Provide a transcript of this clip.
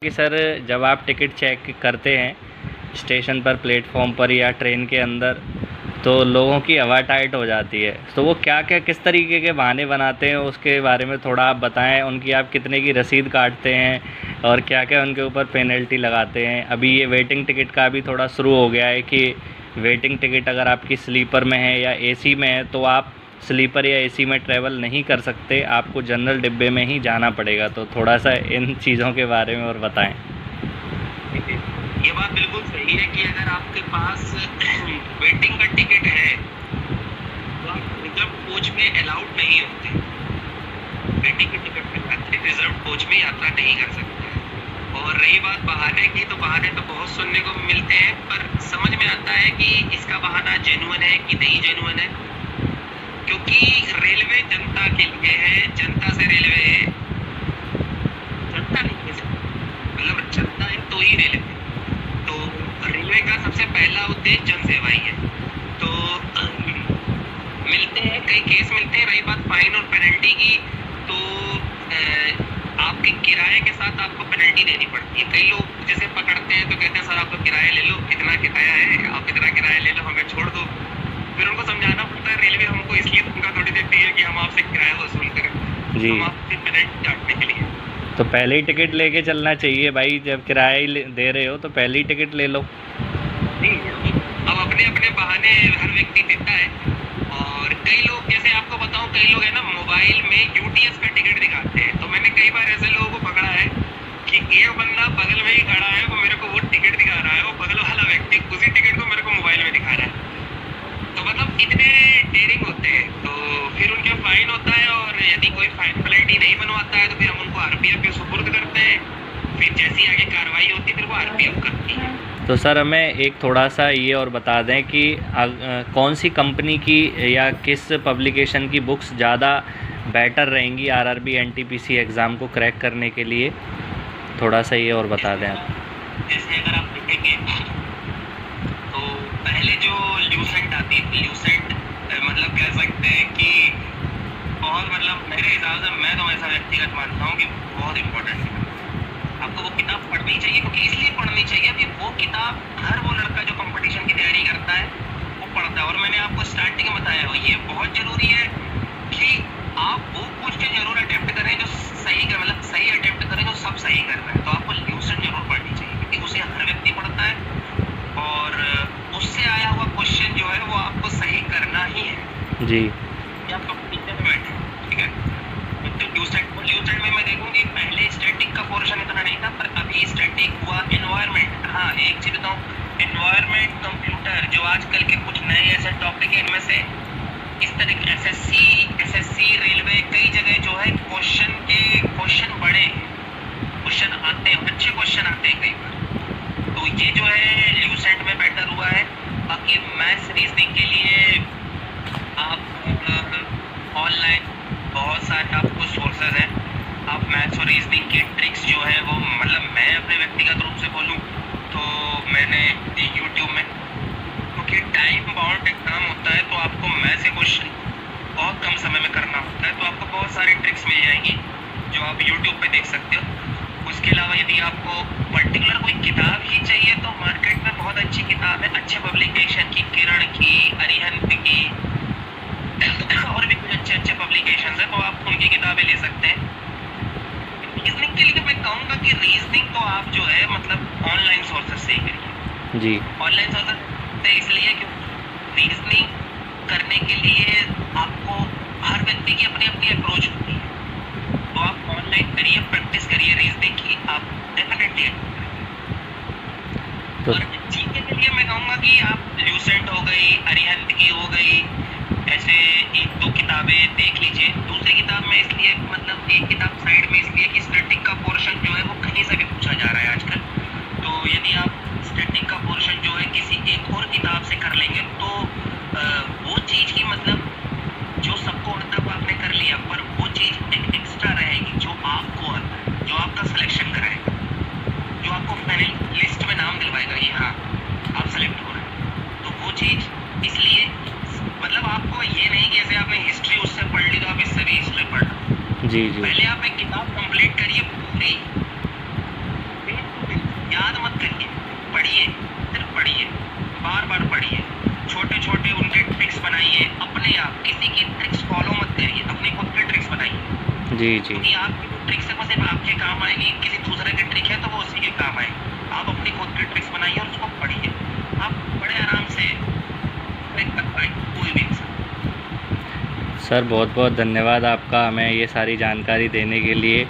कि सर जब आप टिकट चेक करते हैं स्टेशन पर, प्लेटफॉर्म पर या ट्रेन के अंदर, तो लोगों की हवा टाइट हो जाती है, तो वो क्या क्या किस तरीके के बहाने बनाते हैं उसके बारे में थोड़ा आप बताएं। उनकी आप कितने की रसीद काटते हैं और क्या क्या उनके ऊपर पेनल्टी लगाते हैं। अभी ये वेटिंग टिकट का भी थोड़ा शुरू हो गया है कि वेटिंग टिकट अगर आपकी स्लीपर में है या एसी में है तो आप स्लीपर या एसी में ट्रैवल नहीं कर सकते, आपको जनरल डिब्बे में ही जाना पड़ेगा। तो थोड़ा सा इन चीज़ों के बारे में और बताएं। देखिए, ये बात बिल्कुल सही है कि अगर आपके पास वेटिंग का टिकट है तो आप रिजर्व कोच में अलाउड नहीं होते। वेटिंग के टिकट के साथ रिजर्व कोच में यात्रा नहीं कर सकते। और रही बात बहाने की, तो बहाने तो बहुत सुनने को मिलते हैं, पर समझ में आता है कि इसका बहाना जेन्युइन है कि नहीं जेन्युइन है। क्योंकि रेलवे जनता के लिए है, जनता से रेलवे है, जनता नहीं है, मतलब जनता है तो ही रेलवे। तो रेलवे का सबसे पहला उद्देश्य जन सेवा ही है। तो मिलते हैं, कई केस मिलते हैं। रही बात फाइन और पेनल्टी की, तो आपके किराए के साथ आपको पेनल्टी देनी पड़ती है। कई लोग जैसे पकड़ते हैं तो कहते हैं सर आप तो किराया ले लो, इतना किराया है, आप इतना किराया ले लो, हमें छोड़ दो। फिर उनको समझाना पड़ता है रेलवे हमको इसलिए धमका थोड़ी देती है कि हम आपसे किराया वसूल करें, जी, हम आपसे पेनल्टी काटने के लिए। तो पहले ही टिकट लेके चलना चाहिए भाई। जब किराया ही दे रहे हो तो पहले ही टिकट ले लो। अब अपने अपने बहाने हर व्यक्ति देता है। और कई लोग, जैसे आपको बताऊं, कई लोग है ना मोबाइल में यूटीएस का टिकट दिखाते हैं। तो मैंने कई बार ऐसे लोगों को पकड़ा है कि एक बंदा बगल में ही खड़ा है, वो मेरे को वो टिकट दिखा रहा है, वो बगल वाला व्यक्ति उसी टिकट को मेरे को मोबाइल में दिखा रहा है। तो मतलब इतने डेयरिंग होते हैं। तो फिर उनका फाइन होता है, और यदि कोई फाइन पेनल्टी नहीं बनवाता है तो फिर हम उनको आरपीएफ के सुपुर्द करते हैं। फिर जैसी आगे कार्रवाई होती है फिर वो आरपीएफ करती है। तो सर हमें एक थोड़ा सा ये और बता दें कि कौन सी कंपनी की या किस पब्लिकेशन की बुक्स ज़्यादा बेटर रहेंगी आरआरबी एनटीपीसी एग्ज़ाम को क्रैक करने के लिए, थोड़ा सा ये और बता दें आप। जैसे अगर आप देखेंगे तो पहले जो ल्यूसेंट आती है, ल्यूसेंट मतलब कह सकते हैं कि बहुत, मतलब मेरे हिसाब से, मैं तो ऐसा व्यक्तिगत मानता हूँ कि बहुत इम्पोर्टेंट है। आपको वो किताब पढ़नी चाहिए, क्योंकि इसलिए पढ़नी चाहिए कि वो किताब हर वो लड़का जो कंपटीशन की तैयारी करता है वो पढ़ता है। और मैंने आपको स्टार्टिंग में बताया, ये बहुत जरूरी है कि आप वो क्वेश्चन जरूर अटेम्प्ट करें जो सही कर, मतलब सही अटेम्प्ट करें जो सब सही कर रहे हैं। तो आपको ल्यूसेंट जरूर पढ़नी चाहिए, क्योंकि उसे हर व्यक्ति पढ़ता है और उससे आया हुआ क्वेश्चन जो है वो आपको सही करना ही है। जी, आप कंपटीशन में बैठे, ठीक है। तो ल्यूसेंट में मैं देखूंगी पहले स्टैटिक का पोर्शन इतना नहीं था, पर अभी स्टैटिक हुआ। एनवायरनमेंट, हाँ एक चीज बताऊँ, एनवायरनमेंट, कंप्यूटर, जो आजकल के कुछ नए ऐसे टॉपिक है, इनमें से इस तरह के एसएससी, रेलवे, कई जगह जो है क्वेश्चन बड़े क्वेश्चन आते हैं, अच्छे क्वेश्चन आते हैं कई बार। तो ये जो है ल्यूसेंट में बेटर हुआ है। बाकी मैथ्स रीजनिंग के लिए आप ऑनलाइन बहुत सारे आपको सोर्सेज हैं। आप मैथ्स और रीजनिंग की ट्रिक्स जो है वो, मतलब मैं अपने व्यक्तिगत रूप से बोलूँ तो मैंने यूट्यूब में, क्योंकि टाइम बाउंड एग्जाम होता है तो आपको मैथ्स के क्वेश्चन बहुत कम समय में करना होता है, तो आपको बहुत सारी ट्रिक्स मिल जाएंगी जो आप यूट्यूब पे देख सकते हो। उसके अलावा यदि आपको पर्टिकुलर कोई किताब ही चाहिए तो मार्केट में बहुत अच्छी किताब है, अच्छे पब्लिकेशन की, किरण की, अरिहंत की, और भी कुछ अच्छे पब्लिकेशन है, तो आप उनकी किताबें ले सकते हैं। रीजनिंग के लिए मैं कहूँगा कि रीजनिंग तो आप जो है मतलब ऑनलाइन सोर्सेज से ही करिए। जी, ऑनलाइन सोर्सेज से इसलिए क्योंकि रीजनिंग करने के लिए आपको हर व्यक्ति की अपनी अपनी अप्रोच होती है। तो आप ऑनलाइन करिए, प्रैक्टिस करिए रीजनिंग की, आप डेफिनेटली। और जीके के लिए मैं कहूँगा कि आप ल्यूसेंट हो गई, अरिहंत की हो गई, ऐसे एक दो किताबें देख लीजिए। दूसरी किताब में इसलिए, मतलब एक किताब साइड में इसलिए कि स्टैटिक का पोर्शन जो है वो कहीं से भी पूछा जा रहा है आजकल। तो यदि आप स्टैटिक का पोर्शन जो है किसी एक और किताब से कर लेंगे तो वो चीज़ की, मतलब जो सबको आता है वो आपने कर लिया, पर वो चीज़ एक एक्स्ट्रा रहेगी जो आपको आता है, जो आपका सिलेक्शन कराएगा, जो आपको फाइनल लिस्ट में नाम दिलवाएगा कि हाँ आप सेलेक्ट हो रहे हैं। तो वो चीज़ इसलिए, मतलब आपको ये नहीं कि जैसे आपने हिस्ट्री उससे पढ़ ली तो आप इससे भी हिस्ट्री पढ़ लो। जी, जी, पहले आप एक किताब कंप्लीट करिए पूरी, फिर जी जी। क्योंकि आपकी जो ट्रिक्स है वो सिर्फ आपके काम आएगी, किसी दूसरे की ट्रिक है तो वो उसी के काम आएगी। आप अपनी खुद की ट्रिक्स बनाइए और उसको पढ़िए, आप बड़े आराम से ट्रिक कर पाएंगे कोई भी इंसान। सर बहुत बहुत धन्यवाद आपका हमें ये सारी जानकारी देने के लिए।